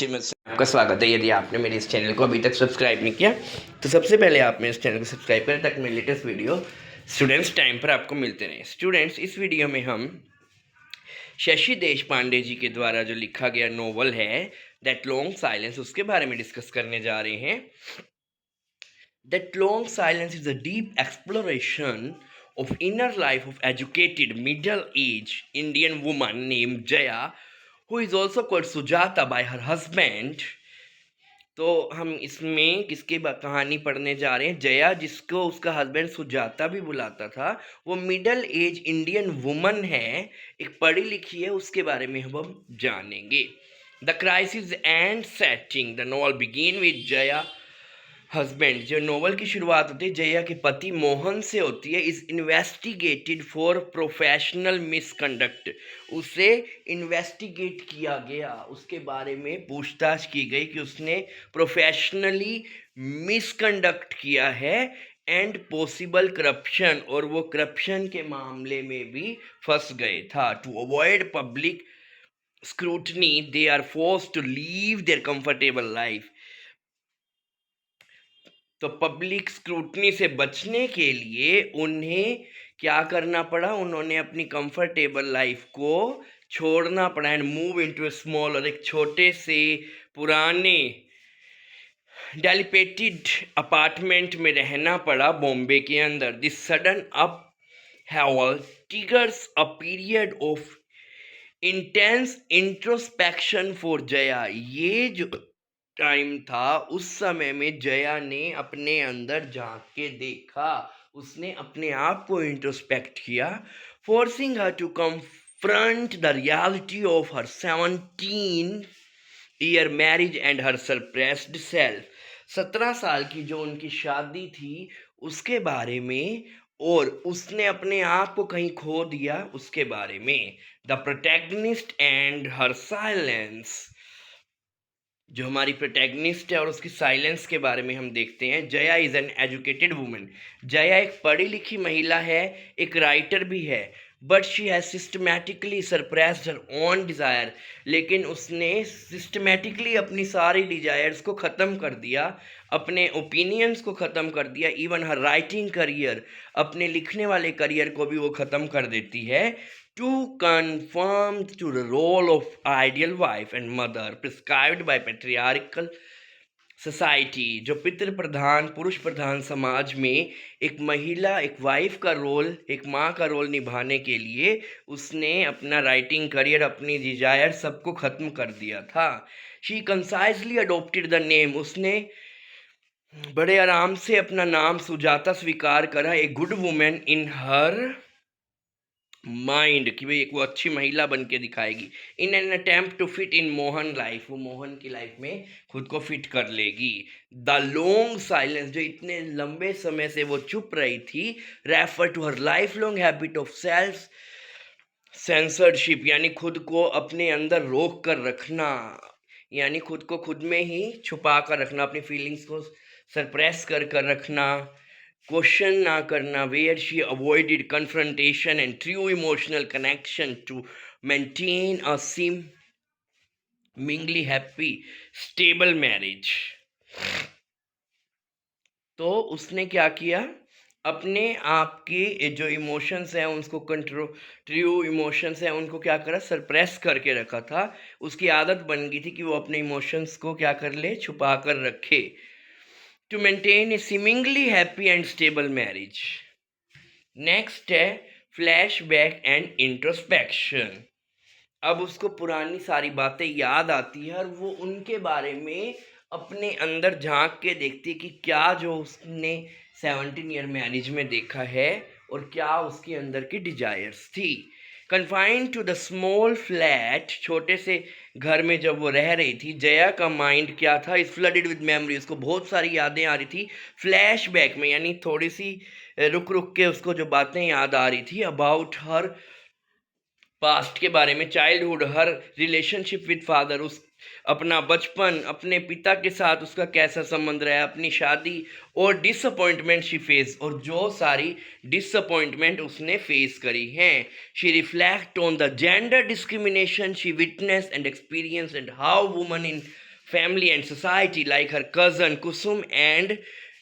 में आपका स्वागत है। यदि आपने मेरे इस चैनल को अभी तक सब्सक्राइब नहीं किया तो सबसे पहले आप मेरे इस चैनल को सब्सक्राइब करें ताकि मेरे लेटेस्ट वीडियो स्टूडेंट्स टाइम पर आपको मिलते रहें। स्टूडेंट्स, इस वीडियो में हम शशि देशपांडे जी के द्वारा जो लिखा गया नोवेल है दैट लॉन्ग साइलेंस, उसके बारे में डिस्कस करने जा रहे हैं। That long silence is a deep exploration of inner life of educated middle-aged Indian woman named Jaya, who is also called Sujata by her husband. तो हम इसमें किसकी कहानी पढ़ने जा रहे हैं? जया, जिसको उसका हस्बैंड सुजाता भी बुलाता था, वो मिडल एज इंडियन वुमन है, एक पढ़ी लिखी है, उसके बारे में हम जानेंगे। The crisis and setting the novel begin with Jaya husband. जो नोवेल की शुरुआत होती है जया के पति मोहन से होती है। Is investigated for professional misconduct, उसे इन्वेस्टिगेट किया गया, उसके बारे में पूछताछ की गई कि उसने प्रोफेशनली मिसकंडक्ट किया है एंड पॉसिबल करप्शन, और वो करप्शन के मामले में भी फंस गए था। To avoid public scrutiny they are forced to leave their comfortable life. तो पब्लिक स्क्रूटनी से बचने के लिए उन्हें क्या करना पड़ा? उन्होंने अपनी कंफर्टेबल लाइफ को छोड़ना पड़ा and move into A small, और एक छोटे से पुराने डेलिपेटेड अपार्टमेंट में रहना पड़ा बॉम्बे के अंदर। This sudden up हैवल triggers a period of intense introspection for Jaya. ये जो टाइम था, उस समय में जया ने अपने अंदर झांक के देखा, उसने अपने आप को इंट्रोस्पेक्ट किया, forcing her to confront the reality of her 17-year marriage and her suppressed self. 17 साल की जो उनकी शादी थी उसके बारे में, और उसने अपने आप को कहीं खो दिया उसके बारे में। The protagonist and her silence, जो हमारी प्रोटैगनिस्ट है और उसकी साइलेंस के बारे में हम देखते हैं। Jaya is an educated woman, Jaya एक पढ़ी लिखी महिला है, एक राइटर भी है, but she has systematically suppressed her own desire, लेकिन उसने सिस्टमैटिकली अपनी सारी डिज़ायर्स को ख़त्म कर दिया, अपने ओपिनियंस को ख़त्म कर दिया, इवन हर राइटिंग करियर, अपने लिखने वाले करियर को भी वो ख़त्म कर देती है। To conform to the role of ideal wife and mother prescribed by patriarchal society, जो पितृ प्रधान पुरुष प्रधान समाज में एक महिला, एक वाइफ का रोल, एक माँ का रोल निभाने के लिए उसने अपना राइटिंग करियर, अपनी डिजायर सबको ख़त्म कर दिया था। She concisely adopted the name, उसने बड़े आराम से अपना नाम सुजाता स्वीकार करा। A good woman in her mind, कि भाई एक वो अच्छी महिला बन के दिखाएगी। In an attempt to fit in Mohan life, वो मोहन की लाइफ में खुद को फिट कर लेगी। द लॉन्ग साइलेंस, जो इतने लंबे समय से वो चुप रही थी, refer to her lifelong habit of self censorship, यानी खुद को अपने अंदर रोक कर रखना, यानी खुद को खुद में ही छुपा कर रखना, अपनी फीलिंग्स को सरप्रेस कर कर रखना, क्वेश्चन ना करना। Where she avoided confrontation and true emotional connection to maintain a seemingly happy stable marriage. तो उसने क्या किया? अपने आप की जो इमोशंस हैं उसको कंट्रोल, ट्रू इमोशंस हैं उनको क्या करा? सरप्रेस करके रखा था। उसकी आदत बन गई थी कि वो अपने इमोशंस को क्या कर ले? छुपा कर रखे। To maintain a seemingly happy and stable marriage. Next है फ्लैशबैक एंड इंट्रोस्पेक्शन। अब उसको पुरानी सारी बातें याद आती है और वो उनके बारे में अपने अंदर झांक के देखती है कि क्या जो उसने 17 ईयर मैरिज में देखा है और क्या उसके अंदर की डिजायर्स थी। Confined to the small flat, छोटे से घर में जब वो रह रही थी, जया का माइंड क्या था? इज फ्लडेड विद मेमोरी, उसको बहुत सारी यादें आ रही थी फ्लैशबैक में, यानी थोड़ी सी रुक रुक के उसको जो बातें याद आ रही थी अबाउट हर पास्ट के बारे में, childhood, her relationship with father, उस अपना बचपन, अपने पिता के साथ उसका कैसा संबंध रहा, अपनी शादी और डिसअपॉइंटमेंट शी फेस, और जो सारी डिसअपॉइंटमेंट उसने फेस करी हैं। She reflect on the gender discrimination she witness and experience and how woman in family and society like her cousin Kusum and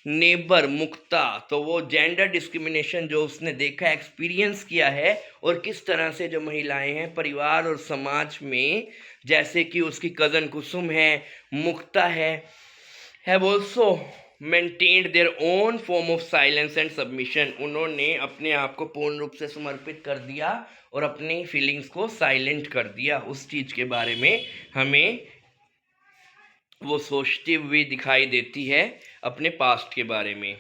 neighbour Mukta. तो वो जेंडर डिस्क्रिमिनेशन जो उसने देखा, एक्सपीरियंस किया है, और किस तरह से जो महिलाएं हैं परिवार और समाज में, जैसे कि उसकी कज़न कुसुम है, मुक्ता है, have also maintained their own form of silence and submission. उन्होंने अपने आप को पूर्ण रूप से समर्पित कर दिया और अपनी फीलिंग्स को साइलेंट कर दिया। उस चीज़ के बारे में हमें वो सोचती हुई दिखाई देती है अपने पास्ट के बारे में।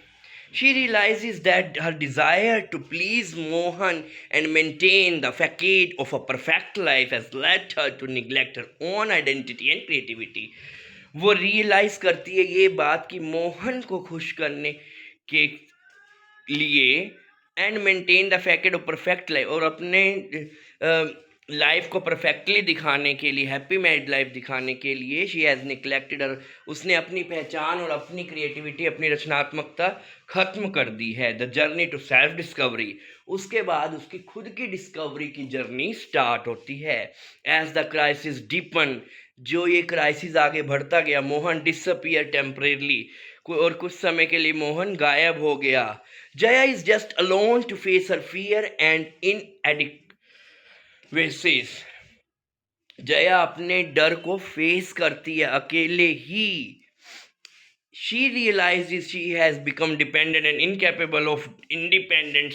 She realizes that her desire to please Mohan and maintain the facade of a perfect life has led her to neglect her own identity and creativity. वो रियलाइज करती है ये बात कि मोहन को खुश करने के लिए and maintain the facade of perfect life, और अपने लाइफ को परफेक्टली दिखाने के लिए, हैप्पी मैरिड लाइफ दिखाने के लिए, शी हैज़ निग्लेक्टेड हर, उसने अपनी पहचान और अपनी क्रिएटिविटी, अपनी रचनात्मकता खत्म कर दी है। The journey to self discovery, उसके बाद उसकी खुद की डिस्कवरी की जर्नी स्टार्ट होती है। एज द क्राइसिस डीपन, जो ये क्राइसिस आगे बढ़ता गया, मोहन डिसअपियर टेम्परेरली, और कुछ समय के लिए मोहन गायब हो गया। Jaya is just alone to face her fear and inadequacies, Jaya अपने डर को फेस करती है अकेले ही। She realises she has become dependent and incapable of independent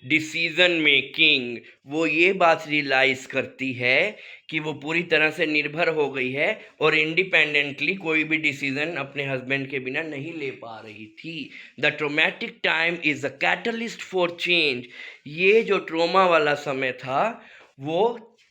decision making. वो ये बात रियलाइज करती है कि वो पूरी तरह से निर्भर हो गई है और इंडिपेंडेंटली कोई भी डिसीजन अपने हस्बैंड के बिना नहीं ले पा रही थी। The traumatic time is a catalyst for change, ये जो ट्रोमा वाला समय था वो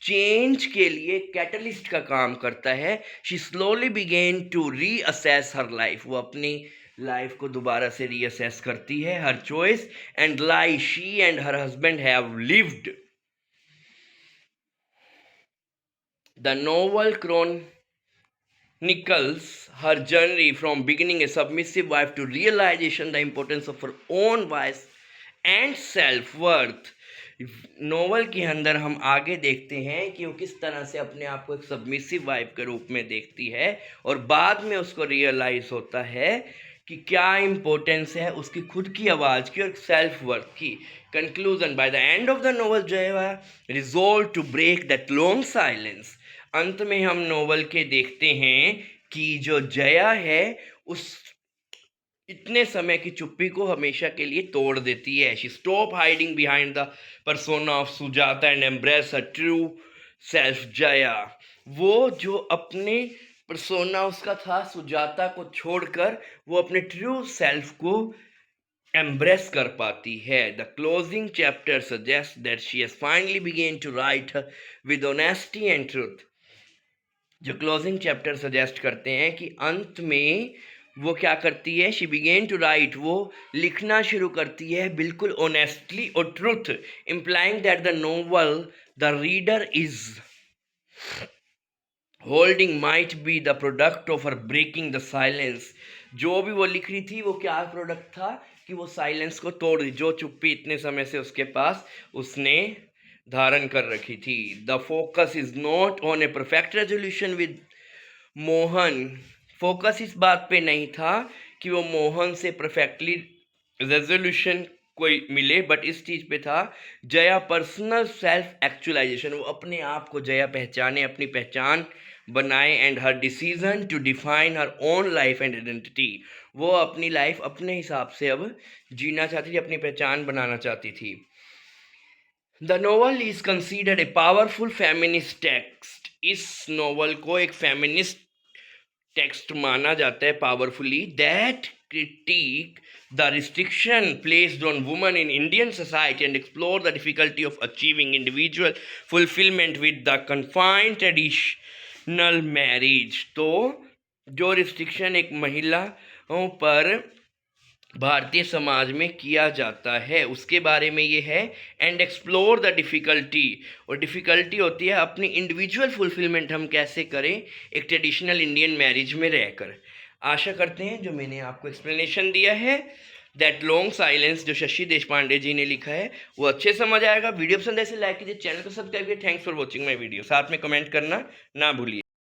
चेंज के लिए कैटलिस्ट का काम करता है। She slowly begin to reassess her life, वो अपनी लाइफ को दोबारा से रीअसेस करती है। Her choice and life she and her husband have lived. The novel chronicles her journey from beginning a submissive wife to realization the importance of her own voice and self-worth। Novel के अंदर हम आगे देखते हैं कि वो किस तरह से अपने आप को एक सबमिसिव वाइफ के रूप में देखती है और बाद में उसको रियलाइज होता है कि क्या इम्पोर्टेंस है उसकी खुद की आवाज़ की और सेल्फ वर्थ की। Conclusion, by the end of the novel Jaya resolve to break that long silence. अंत में हम नोवेल के देखते हैं कि जो जया है उस इतने समय की चुप्पी को हमेशा के लिए तोड़ देती है। She stop hiding behind the persona of Sujata and embrace her true self Jaya. वो जो अपने पर्सोना उसका था सुजाता को छोड़कर वो अपने ट्रू सेल्फ को एम्ब्रेस कर पाती है। The closing chapter suggest that she has finally begin to write with honesty and truth. जो क्लोजिंग चैप्टर सजेस्ट करते हैं कि अंत में वो क्या करती है, शी बिगेन टू राइट, वो लिखना शुरू करती है बिल्कुल ऑनेस्टली और truth, implying that the novel the reader is holding might be the product of her breaking the silence. जो भी वो लिख रही थी वो क्या प्रोडक्ट था कि वो साइलेंस को तोड़ दी, जो चुप्पी इतने समय से उसके पास उसने धारण कर रखी थी। The focus is not on a perfect resolution with Mohan, focus इस बात पे नहीं था कि वो मोहन से परफेक्टली रेजोल्यूशन कोई मिले, बट इस चीज़ पे था जया पर्सनल सेल्फ एक्चुअलाइजेशन, वो अपने आप को जया पहचाने, अपनी पहचान बनाए and her decision to define her own life and identity. वो अपनी लाइफ अपने हिसाब से अब जीना चाहती थी, अपनी पहचान बनाना चाहती थी। The novel is considered a powerful feminist text, इस नोवेल को एक फेमिनिस्ट टेक्स्ट माना जाता है powerfully, that critique the restriction placed on women in Indian society and explore the difficulty of achieving individual fulfillment with the confined traditional marriage। तो जो restriction एक महिलाओं पर भारतीय समाज में किया जाता है उसके बारे में ये है। एंड एक्सप्लोर द डिफ़िकल्टी, और डिफ़िकल्टी होती है अपनी इंडिविजुअल फुलफिलमेंट हम कैसे करें एक ट्रेडिशनल इंडियन मैरिज में रहकर। आशा करते हैं जो मैंने आपको एक्सप्लेनेशन दिया है दैट लॉन्ग साइलेंस जो शशि देशपांडे जी ने लिखा है वो अच्छे समझ आएगा। वीडियो पसंद ऐसे लाइक कीजिए, चैनल को सब्सक्राइब कीजिए। Thanks for watching my video, साथ में कमेंट करना ना भूलिए।